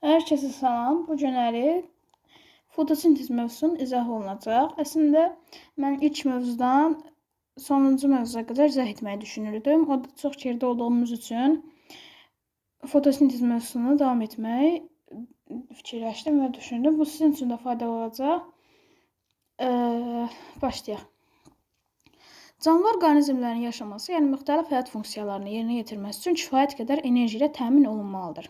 Hər kəsə salam. Bu günləri fotosintez mövzusunun izahı olunacaq. Əslində mən ilk mövzudan sonuncu mövzuya qədər izah etməyi düşünürdüm. O da çox yerdə olduğumuz üçün fotosintez mövzusunu davam etməyi fikirləşdim və düşündüm. Bu sizin üçün də faydalı olacaq. Başlayaq. Canlı orqanizmlərin yaşaması, yəni müxtəlif həyat funksiyalarını yerinə yetirməsi üçün kifayət qədər enerji ilə təmin olunmalıdır.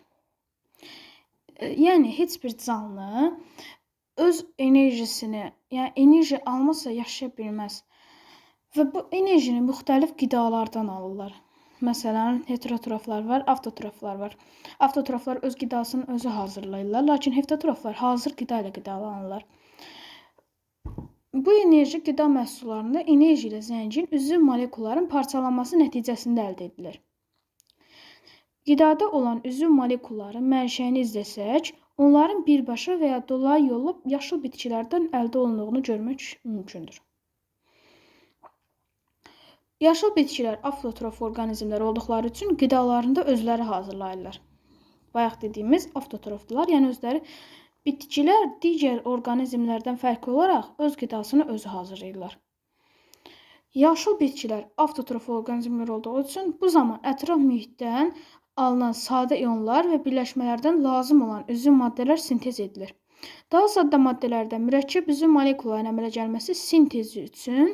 Yəni heç bir canlı öz enerjisini, yəni enerji almasa yaşaya bilməz. Və bu enerjini müxtəlif qidalardan alırlar. Məsələn, heterotroflar var, avtotroflar var. Avtotroflar öz qidasını özü hazırlayırlar, lakin heterotroflar hazır qida ilə qidalanırlar. Bu enerji qida məhsullarında enerji ilə zəngin üzv molekulların parçalanması nəticəsində əldə edilir. Qidada olan üzv molekulların mənşəyini izləsək, onların birbaşa və ya dolayı yolla yaşıl bitkilərdən əldə olunduğunu görmək mümkündür. Yaşıl bitkilər avtotrof orqanizmlər olduqları üçün qidalarında özləri hazırlayırlar. Bayaq dediyimiz avtotrofdular, yəni özləri bitkilər digər orqanizmlərdən fərqli olaraq öz qidasını özü hazırlayırlar. Yaşıl bitkilər avtotrof orqanizmlər olduğu üçün bu zaman ətraf mühitdən alınan sadə ionlar və birləşmələrdən lazım olan üzv maddələr sintez edilir. Daha sadə maddələrdən mürəkkəb üzv molekulaların əmələ gəlməsi sintezi üçün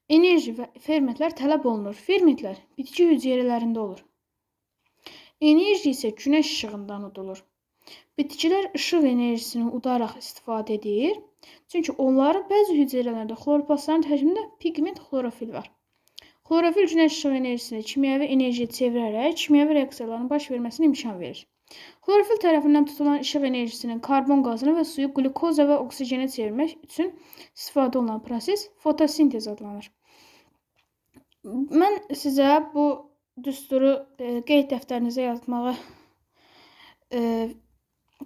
enerji və fermentlər tələb olunur. Fermentlər bitki hüceyrələrində olur. Enerji isə günəş işığından udulur. Bitkilər işıq enerjisini udaraq istifadə edir. Çünki onların bəzi hüceyrələrində xloroplastların tərkibində pigment xlorofil var. Xlorofil günəş işığı enerjisini kimyəvi enerjiyə çevirərək kimyəvi reaksiyaların baş verməsinə imkan verir. Xlorofil tərəfindən tutulan işıq enerjisinin karbon qazını və suyu qlukoza və oksigenə çevirmək üçün istifadə olunan proses fotosintez adlanır. Mən sizə bu düsturu qeyd dəftərinizə yazmağı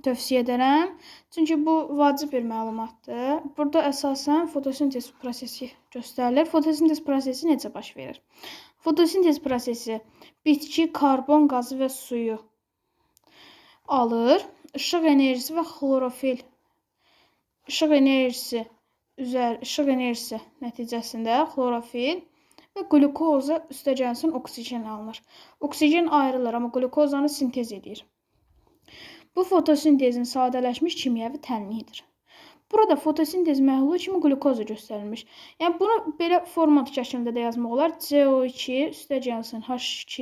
tövsiyə edərəm. Çünki bu vacib bir məlumatdır. Burada əsasən fotosintez prosesi göstərilir. Fotosintez prosesi necə baş verir? Fotosintez prosesi bitki karbon qazı və suyu alır. İşıq enerjisi və xlorofil işıq enerjisi nəticəsində xlorofil və qlukoza üstəgəlsin oksigen alınır. Oksigen ayrılır, amma qlukozanı sintez edir. Bu fotosintezin sadələşmiş kimyəvi tənliyidir. Burada fotosintez məhlulu kimi qlukoza göstərilmiş. Yəni bunu belə format şəklində də yazmaq olar. CO2 üstəgəlsin H2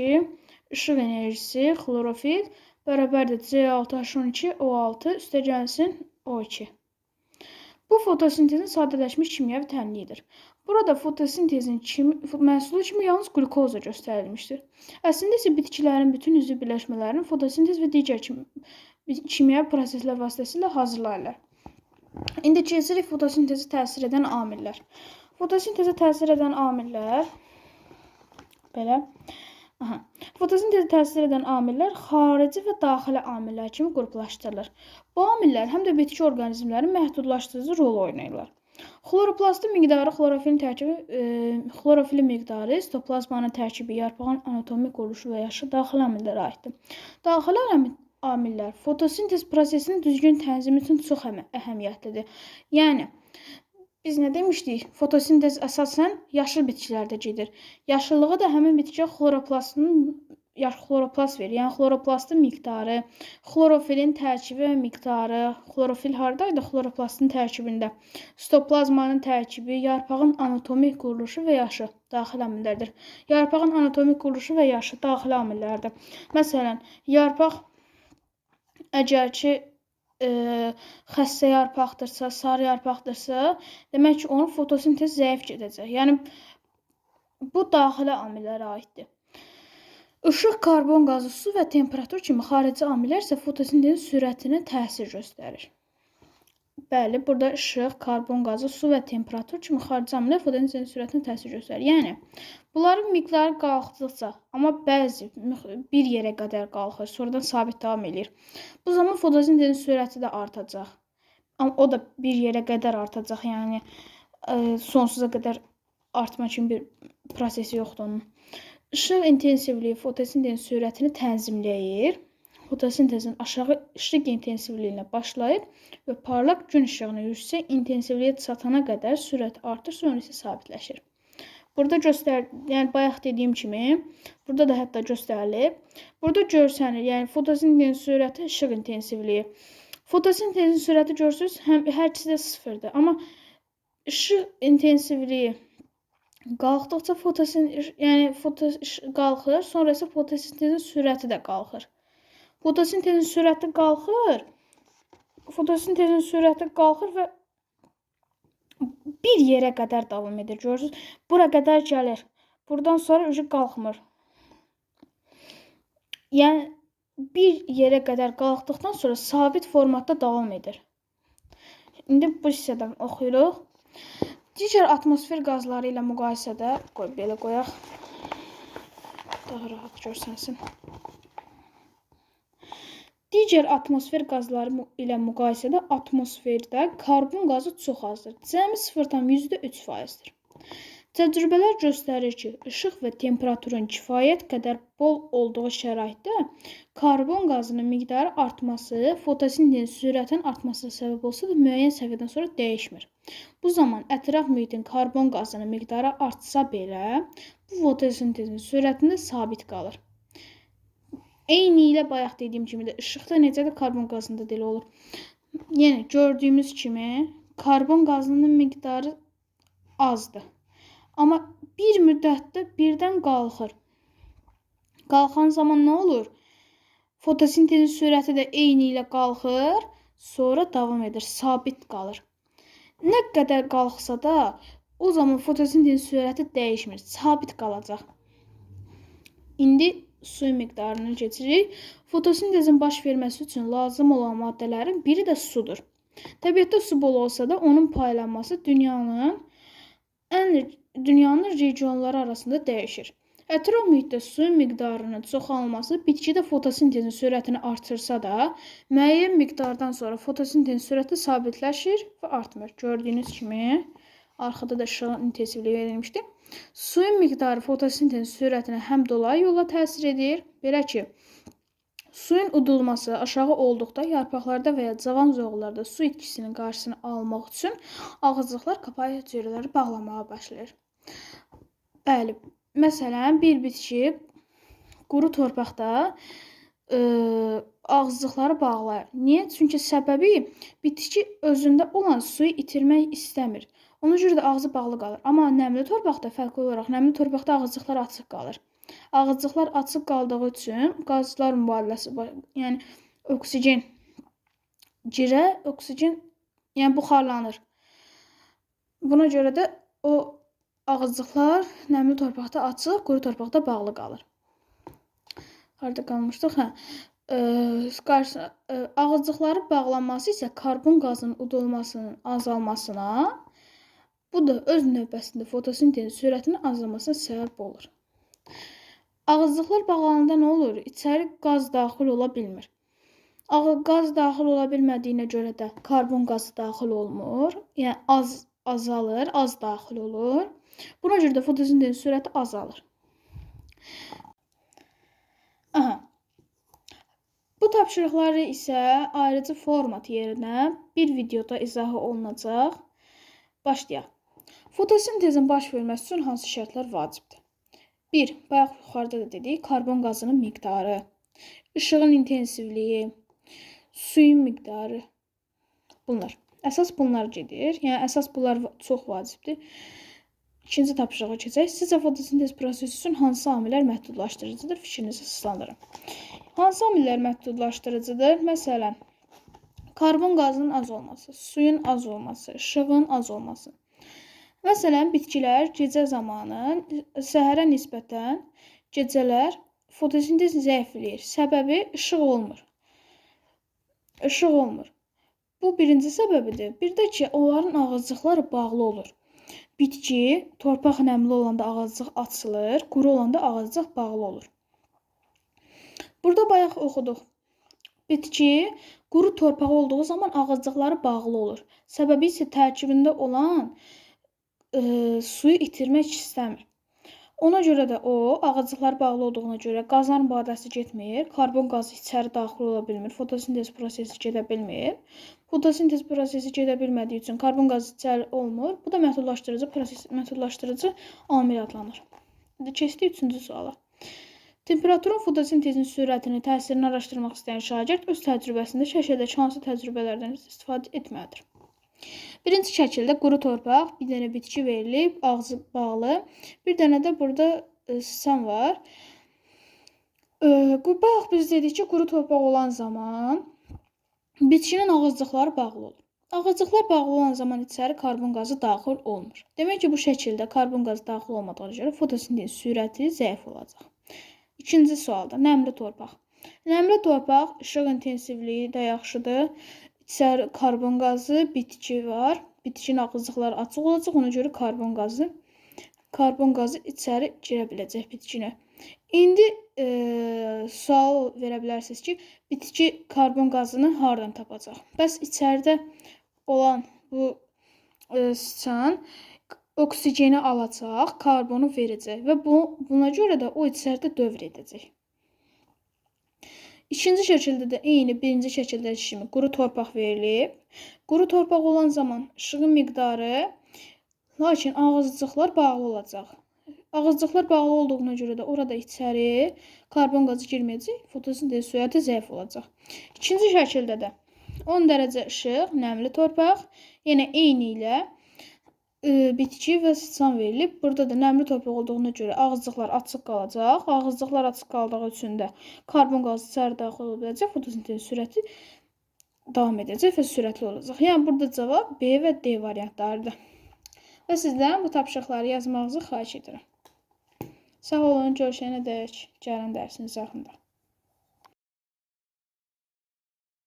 işıq enerjisi xlorofil bərabərdir C6H12O6 üstəgəlsin O2. Bu fotosintezin sadələşmiş kimyəvi tənliyidir. Burada fotosintezin məhsulu kimi yalnız qlukoza göstərilmişdir. Əslində isə bitkilərin bütün üzv birləşmələrini fotosintez və digər kimyəvi proseslər vasitəsilə hazırlayırlar. İndi keçirik fotosintezə təsir edən amillər. Fotosintezə təsir edən amillər Fotosintezə təsir edən amillər xarici və daxili amillər kimi qruplaşdırılır. Bu amillər həm də bitki orqanizmlərinin məhdudlaşdırıcı rol oynayırlar. Xloroplastın miqdarı, xlorofilin miqdarı, sitoplazmanın tərkibi, yarpağın anatomik quruluşu və yaşı daxili amillərə aiddir. Daxili amillər fotosintez prosesinin düzgün tənzimi üçün çox əhəmiyyətlidir. Yəni, biz nə demişdik? Fotosintez əsasən yaşıl bitkilərdə gedir. Yaşıllığı da həmin bitkiyə xloroplast verir. Yəni, xloroplastın miqdarı, xlorofilin tərkibi və miqdarı, xlorofil haradaydı? Xloroplastın tərkibində. Sitoplazmanın tərkibi, yarpağın anatomik quruluşu və yaşı daxili amillərdir. Yarpağın anatomik quruluşu və yaşı daxili amillərdir. Məsələn, yarpaq əgər ki, xəstə yarpaqdırsa, sarı yarpaqdırsa, demək ki, onun fotosintez zəif gedəcək. Yəni, bu daxili amillərə aiddir. İşıq, karbon qazı, su və temperatur kimi xarici amillər isə fotosintezin sürətinə təsir göstərir. Bəli, burada işıq, karbon qazı, su və temperatur kimi xarici amillər fotosintezin sürətinə təsir göstərir. Yəni, bunların miqdarı qalxdıqca, amma bəzi bir yerə qədər qalxır, sonradan sabit davam edir. Bu zaman fotosintezin sürəti də artacaq. Amma o da bir yerə qədər artacaq, yəni sonsuza qədər artma kimi bir prosesi yoxdur onun. İşıq intensivliyi fotosintezin sürətini tənzimləyir. fotosintezin aşağı işıq intensivliyinə başlayıb və parlaq gün işığını yüksək intensivliyə çatana qədər sürət artır, sonra isə sabitləşir. Burada yəni bayaq dediyim kimi, burada da hətta göstərilib. Burada görsənir, yəni fotosintezin sürəti, işıq intensivliyi. Fotosintezin sürəti görürsünüz, hər ikisi də sıfırdır. Amma işıq intensivliyi qalxdıqca qalxır, sonra isə fotosintezin sürəti də qalxır. Fotosintezin sürəti qalxır və bir yerə qədər davam edir. Görürsünüz, bura qədər gəlir. Buradan sonra qalxmır. Yəni bir yerə qədər qalxdıqdan sonra sabit formatda davam edir. İndi bu hissədən oxuyuruq. Digər atmosfer qazları ilə müqayisədə, belə qoyaq, daha rahat görsənsin. Digər atmosfer qazları ilə müqayisədə atmosferdə karbon qazı çox azdır. Cəmi 0,3%-dir. Təcrübələr göstərir ki, işıq və temperaturun kifayət qədər bol olduğu şəraitdə karbon qazının miqdarı artması fotosintezin sürətinin artmasına səbəb olsa da müəyyən səviyyədən sonra dəyişmir. Bu zaman ətraf mühitin karbon qazının miqdarı artsa belə, bu fotosintezin sürətində sabit qalır. Eyni ilə bayaq dediyim kimi də işıqda necədir, karbon qazında da elə olur. Yəni gördüyümüz kimi karbon qazının miqdarı azdır. Amma bir müddətdə birdən qalxır. Qalxan zaman nə olur? Fotosintezin sürəti də eyni ilə qalxır, sonra davam edir, sabit qalır. Nə qədər qalxsa da, o zaman fotosintezin sürəti dəyişmir, sabit qalacaq. İndi suyun miqdarını keçirik. Fotosintezin baş verməsi üçün lazım olan maddələrin biri də sudur. Təbiətdə su bol olsa da, onun paylanması dünyanın regionları arasında dəyişir. Ətraf mühitdə suyun miqdarının çoxalması bitkidə fotosintezin sürətini artırsa da, müəyyən miqdardan sonra fotosintezin sürəti sabitləşir və artmır. Gördüyünüz kimi, arxada da işığın intensivliyi verilmişdir. Suyun miqdarı fotosintezin sürətinə həm dolayı yolla təsir edir. Belə ki, suyun udulması aşağı olduqda yarpaqlarda və ya cavan zoğullarda su itkisinin qarşısını almaq üçün ağızlıqlar qapağı hüceyrələri bağlamağa başlayır. Bəli, məsələn, bir bitki quru torpaqda ağızlıqları bağlayır. Niyə? Çünki səbəbi bitki özündə olan suyu itirmək istəmir. Ona görə də ağzı bağlı qalır. Amma nəmli torpaqda fərqli olaraq, nəmli torpaqda ağızlıqlar açıq qalır. Ağızlıqlar açıq qaldığı üçün qazlar mübadiləsi, yəni oksigen girə, oksigen yəni buxarlanır. Buna görə də o ağızlıqlar nəmli torpaqda açıq, quru torpaqda bağlı qalır. Harada qalmışdıq? Ağızlıqların bağlanması isə karbon qazının udulmasının azalmasına, bu da öz növbəsində fotosintezin sürətinin azalmasına səbəb olur. Ağızlıqlar bağlananda nə olur? İçəri qaz daxil ola bilmir. Qaz daxil ola bilmədiyinə görə də karbon qazı daxil olmur. Yəni azalır, az daxil olur. Buna görə də fotosintezin sürəti azalır. Bu tapşırıqları isə ayrıcı format yerinə bir videoda izahı olunacaq. Başlayaq. Fotosintezin baş verməsi üçün hansı şərtlər vacibdir? 1. Bayaq yuxarıda da dedik, karbon qazının miqdarı, işığın intensivliyi, suyun miqdarı. Bunlar. Əsas bunlar gedir. Yəni, əsas bunlar çox vacibdir. İkinci tapşırığa keçək. Sizcə fotosintez prosesi üçün hansı amillər məhdudlaşdırıcıdır? Fikrinizi əsaslandırın. Hansı amillər məhdudlaşdırıcıdır? Məsələn, karbon qazının az olması, suyun az olması, işığın az olması. Məsələn, bitkilər gecə zamanı səhərə nisbətən gecələr fotosintez zəifləyir. Səbəbi işıq olmur. İşıq olmur. Bu birinci səbəbidir. Bir də ki, onların ağızlıqları bağlı olur. Bitki, torpaq nəmli olanda ağızlıq açılır, quru olanda ağızlıq bağlı olur. Burada bayaq oxuduq. Bitki quru torpaq olduğu zaman ağızlıqları bağlı olur. Səbəbi isə tərkibində olan suyu itirmək istəmir. Ona görə də o, ağaclıqlar bağlı olduğuna görə qazların badəsi getmir, karbon qazı içəri daxil ola bilmir, fotosintez prosesi gedə bilmir. Fotosintez prosesi gedə bilmədiyi üçün karbon qazı içəri olmur. Bu da məhdudlaşdırıcı amil adlanır. İndi keçdik 3-cü suala. Temperaturun fotosintezin sürətini, təsirini araşdırmaq istəyən şagird öz təcrübəsində şəkildəki hansı təcrübələrdən istifadə etməlidir? Birinci şəkildə quru torpaq, bir dənə bitki verilib, ağzı bağlı. Bir dənə də burada siçan var. Bayaq biz dedik ki, quru torpaq olan zaman bitkinin ağızcıqları bağlı olur. Ağızcıqlar bağlı olan zaman içəri karbon qazı daxil olmur. Demək ki, bu şəkildə karbon qazı daxil olmadığına görə fotosintez sürəti zəif olacaq. İkinci sualda nəmli torpaq. Nəmli torpaq işıq intensivliyi də yaxşıdır. İçəri karbon qazı, bitki var. Bitkinin ağızcıqları açıq olacaq. Ona görə karbon qazı içəri girə biləcək bitkinə. İndi sual verə bilərsiniz ki, bitki karbon qazını hardan tapacaq? Bəs içəridə olan bu siçan oksigeni alacaq, karbonu verəcək və buna görə də o içəridə dövr edəcək. İkinci şəkildə də eyni birinci şəkildəki kimi quru torpaq verilib. Quru torpaq olan zaman işığın miqdarı, lakin ağızcıqlar bağlı olacaq. Ağızcıqlar bağlı olduğuna görə də orada içəri karbon qazı girməyəcək, fotosintez sürəti zəif olacaq. İkinci şəkildə də 10 dərəcə işıq, nəmli torpaq, yenə eyni ilə bitki və siçan verilib. Burada da nəmli torpaq olduğuna görə ağızcıqlar açıq qalacaq. Ağızcıqlar açıq qaldığı üçün də karbon qazı içəri daxil ola biləcək, fotosintez sürəti davam edəcək və sürətli olacaq. Yəni burada cavab B və D variantlarıdır. Və sizdən bu tapşırıqları yazmağınızı xahiş edirəm. Sağ olun, görüşənədək gəlin dərsiniz yaxında.